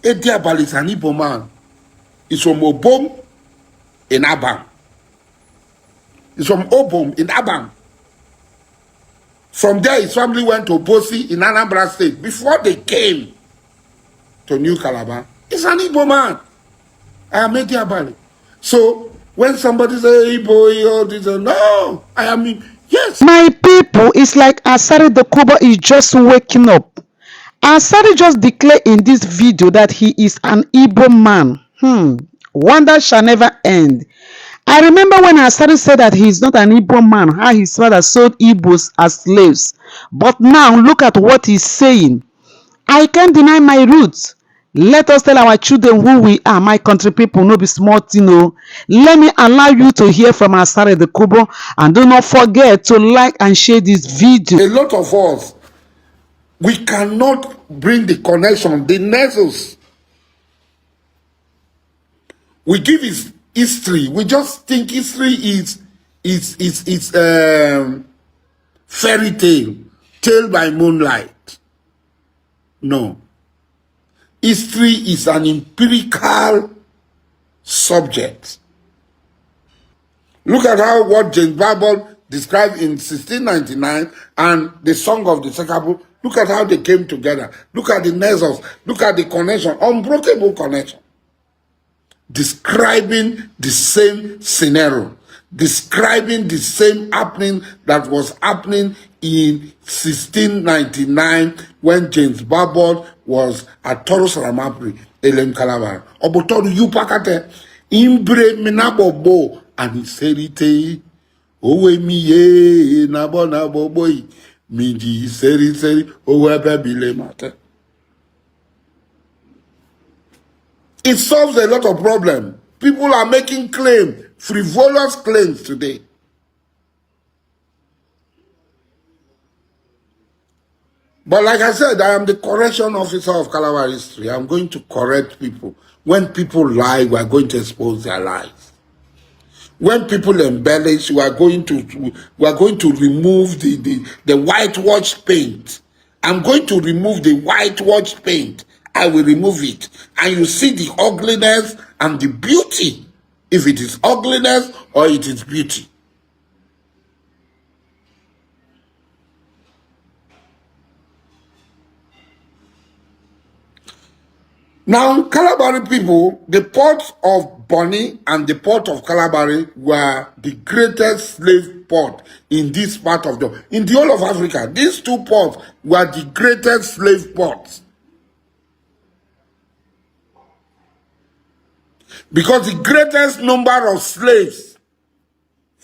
Ediabal is an Igbo man. He's from Obom in Abang. He's from Obom in Abang. From there, his family went to Bosi in Anambra State. Before they came to New Calabar, he's an Igbo man. I am Ediabal. So when somebody say Igbo, no, I am, yes. My people, it's like Asari Dokubo is just waking up. Asari just declared in this video that he is an Igbo man. Wonder shall never end. I remember when Asari said that he is not an Igbo man, how his father sold Igbos as slaves. But now look at what he's saying. I can't deny my roots. Let us tell our children who we are, my country people, no be small, Let me allow you to hear from Asari Dokubo, and do not forget to like and share this video. A lot of us, we cannot bring the connection, the nexus. We give his history. We just think history is fairy tale by moonlight. No. History is an empirical subject. Look at what James Bible described in 1699 and the Song of the Sekabo. Look at how they came together. Look at the nexus. Look at the connection, unbreakable connection. Describing the same scenario, describing the same happening that was happening in 1699 when James Bible was at Taurus Ramapri, Elem Calabar. Obotoru Yupakate, Imbre Minabobo, and Serite, Owe Miye, Nabo boy, Miji Seri, Owe Babile Mate. It solves a lot of problems. People are making claims, frivolous claims today. But like I said, I am the correction officer of Calabar history. I'm going to correct people. When people lie, we are going to expose their lies. When people embellish, we are going to remove the whitewashed paint. I'm going to remove the whitewashed paint. I will remove it. And you see the ugliness and the beauty. If it is ugliness or it is beauty. Now, Calabari people, the port of Bonny and the port of Calabari were the greatest slave port in this part of in the whole of Africa. These two ports were the greatest slave ports. Because the greatest number of slaves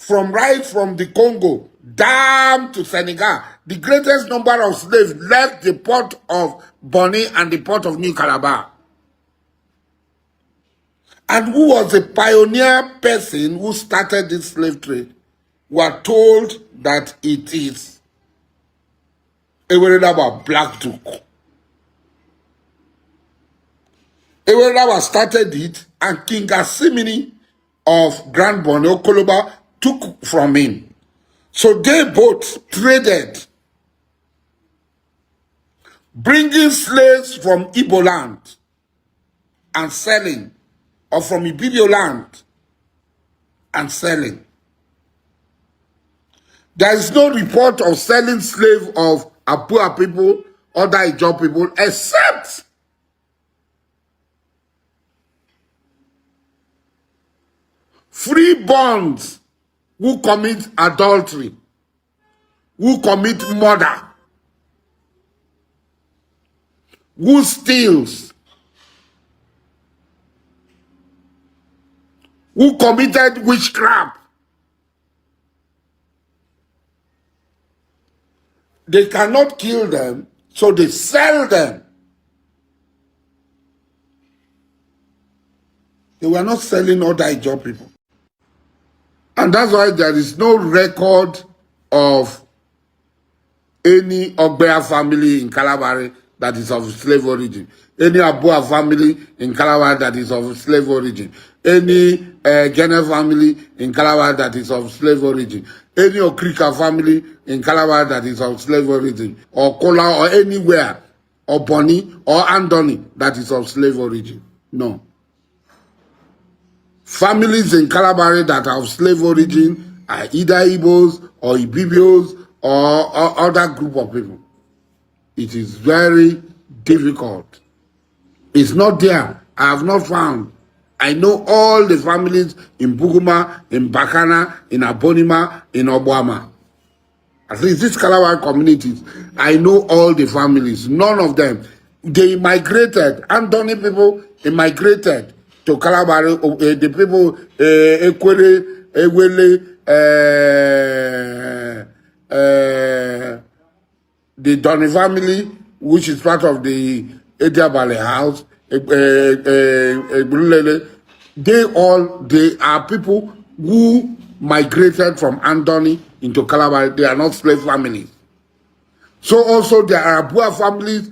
right from the Congo down to Senegal, the greatest number of slaves left the port of Bonny and the port of New Calabar. And who was the pioneer person who started this slave trade? We are told that it is Eweredaba Black Duke. Eweredaba started it, and King Asimini of Grand Bonny Okoloba took from him. So they both traded, bringing slaves from Igbo land and selling, or from Ibibio land and selling. There is no report of selling slaves of Apua people, other Ijob people, except freeborns who commit adultery, who commit murder, who steals, who committed witchcraft. They cannot kill them, so they sell them. They were not selling other Ijob people. And that's why there is no record of any Ogbea family in Calabar that is of slave origin. Any Abua family in Calabar that is of slave origin. Any Gene family in Calabar that is of slave origin. Any Okirika family in Calabar that is of slave origin. Or Kola or anywhere. or Bonny or Andoni that is of slave origin. No. Families in Calabar that are of slave origin are either Igbos or Ibibios or other group of people. It is very difficult. It's not there. I have not found. I know all the families in Buguma, in Bakana, in Abonima, in Obwama. At least these Calabar communities, I know all the families. None of them. They migrated. Andoni people immigrated to Calabar. The people, Ekwere, Ewele, the Donny family, which is part of the Ediabale house, they are people who migrated from Andoni into Calabar. They are not slave families. So also there are Abua families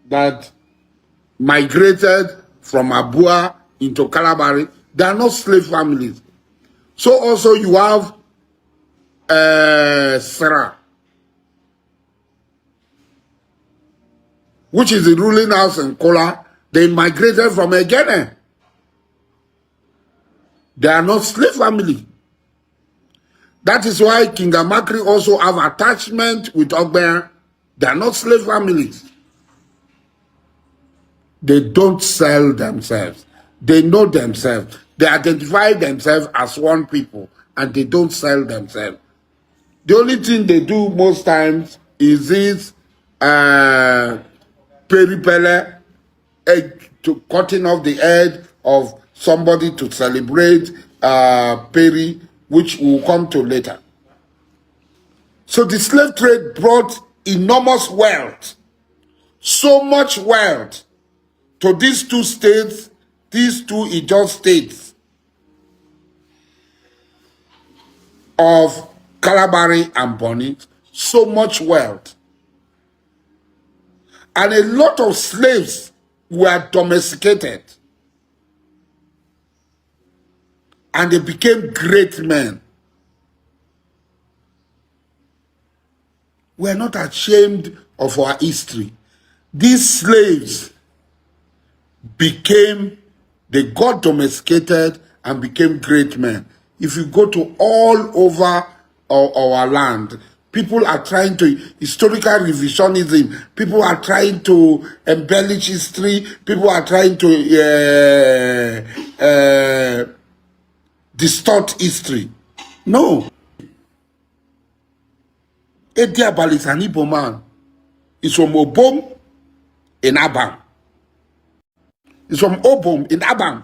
that migrated from Abua into Calabar. They are not slave families. So also you have Sarah, which is the ruling house in Kola. They migrated from Egene. They are not slave family. That is why King Amakri also have attachment with Ogben. They are not slave families. They don't sell themselves. They know themselves. They identify themselves as one people, and they don't sell themselves. The only thing they do most times is this peripele, to cutting off the head of somebody to celebrate peri, which we'll come to later. So the slave trade brought enormous wealth, so much wealth to these two states, these two Ijaw states of Calabari and Bonny, so much wealth. And a lot of slaves were domesticated. And they became great men. We are not ashamed of our history. These slaves they got domesticated and became great men. If you go to all over our land, people are trying to, historical revisionism, people are trying to embellish history, people are trying to distort history. No. Ediabal is an Igbo man. He's from Obom in Abang. He's from Obom in Abang.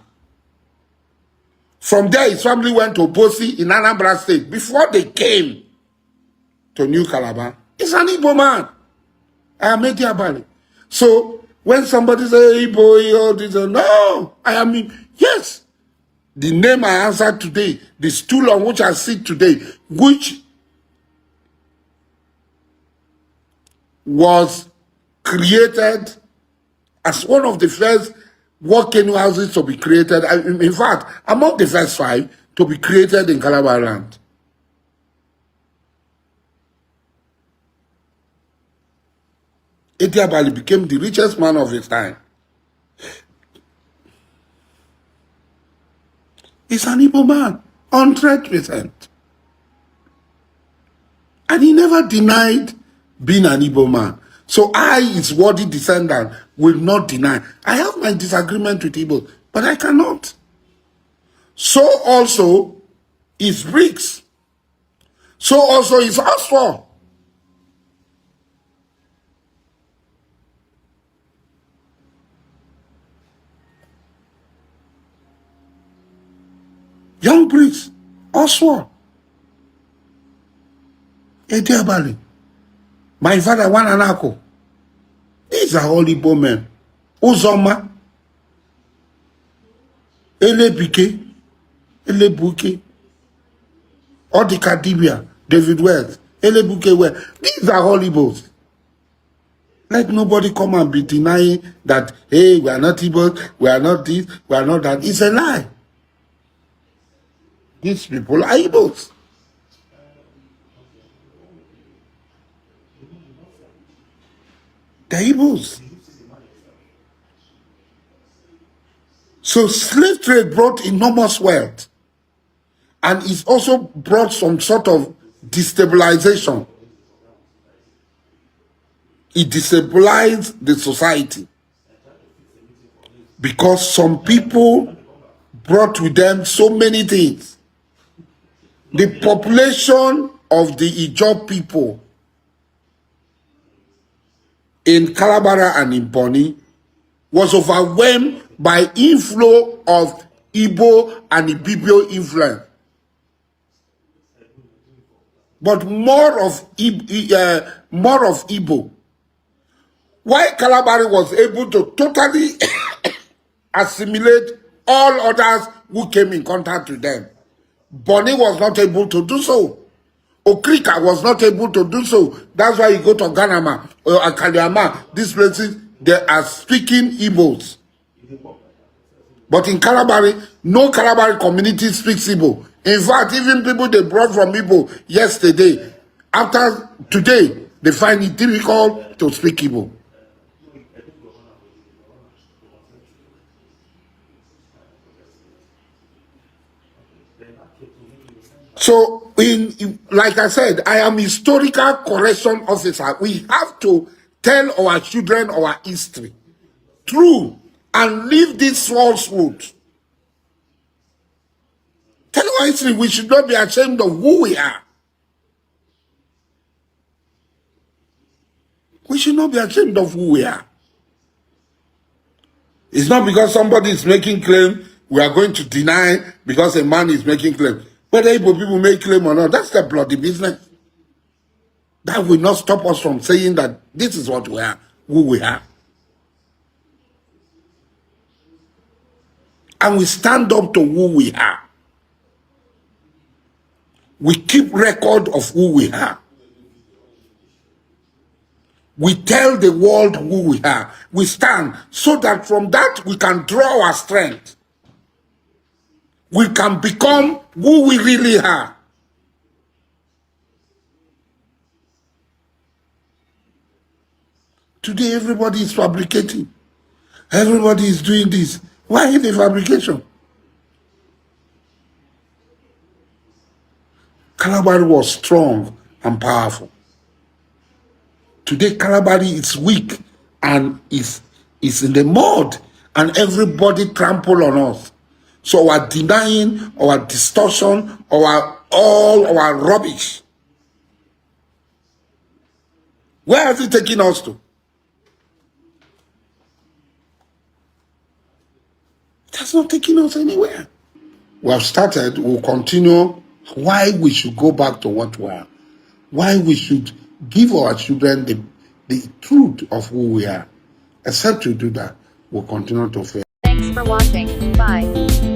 From there, his family went to Bosi in Anambra State. Before they came to New Calabar, he's an Igbo man. I am Ediabal. So, when somebody says Igbo, no, I am, yes. The name I answered today, the stool on which I sit today, which was created as one of the first working houses to be created. In fact, among the first 5 to be created in Calabar land. Ediabali became the richest man of his time. He's an Igbo man, 100%. And he never denied being an Igbo man. So I, his worthy descendant, will not deny. I have my disagreement with Igbo, but I cannot. So also is Briggs. So also is Asfor. Young Briggs, Asfor. Ediabali. My father, Wananako. These are all Igbo men. Uzoma. Elebike. Elebuke. Odikadibia. David Wells. Elebuke Wells. These are all Igbos. Let nobody come and be denying that, hey, we are not Igbos, we are not this, we are not that. It's a lie. These people are Igbos. They're Igbos. So slave trade brought enormous wealth, and it also brought some sort of destabilization. It destabilized the society because some people brought with them so many things. The population of the Ijob people in Calabar and in Bonny was overwhelmed by inflow of Igbo and Ibibio influence. But more of Igbo. Why Calabar was able to totally assimilate all others who came in contact with them, Bonny was not able to do so. Okirika was not able to do so. That's why you go to Ganama or Akaliama, these places, they are speaking Igbos. But in Calabar, no Calabar community speaks Igbo. In fact, even people they brought from Igbo yesterday, after today, they find it difficult to speak Igbo. So, like I said, I am historical correction officer. We have to tell our children our history, true, and leave this falsehood. Tell our history. We should not be ashamed of who we are. We should not be ashamed of who we are. It's not because somebody is making claim we are going to deny because a man is making claim. Whether Igbo people make claim or not, that's their bloody business. That will not stop us from saying that this is what we are, who we are. And we stand up to who we are. We keep record of who we are. We tell the world who we are. We stand so that from that we can draw our strength. We can become who we really are. Today everybody is fabricating. Everybody is doing this. Why the fabrication? Calabar was strong and powerful. Today Calabar is weak and is in the mud, and everybody trample on us. So our denying, our distortion, all our rubbish. Where has it taken us to? It has not taken us anywhere. We have started, we'll continue. Why we should go back to what we are. Why we should give our children the truth of who we are. Except to do that, we'll continue to fail. Thanks for watching. Bye.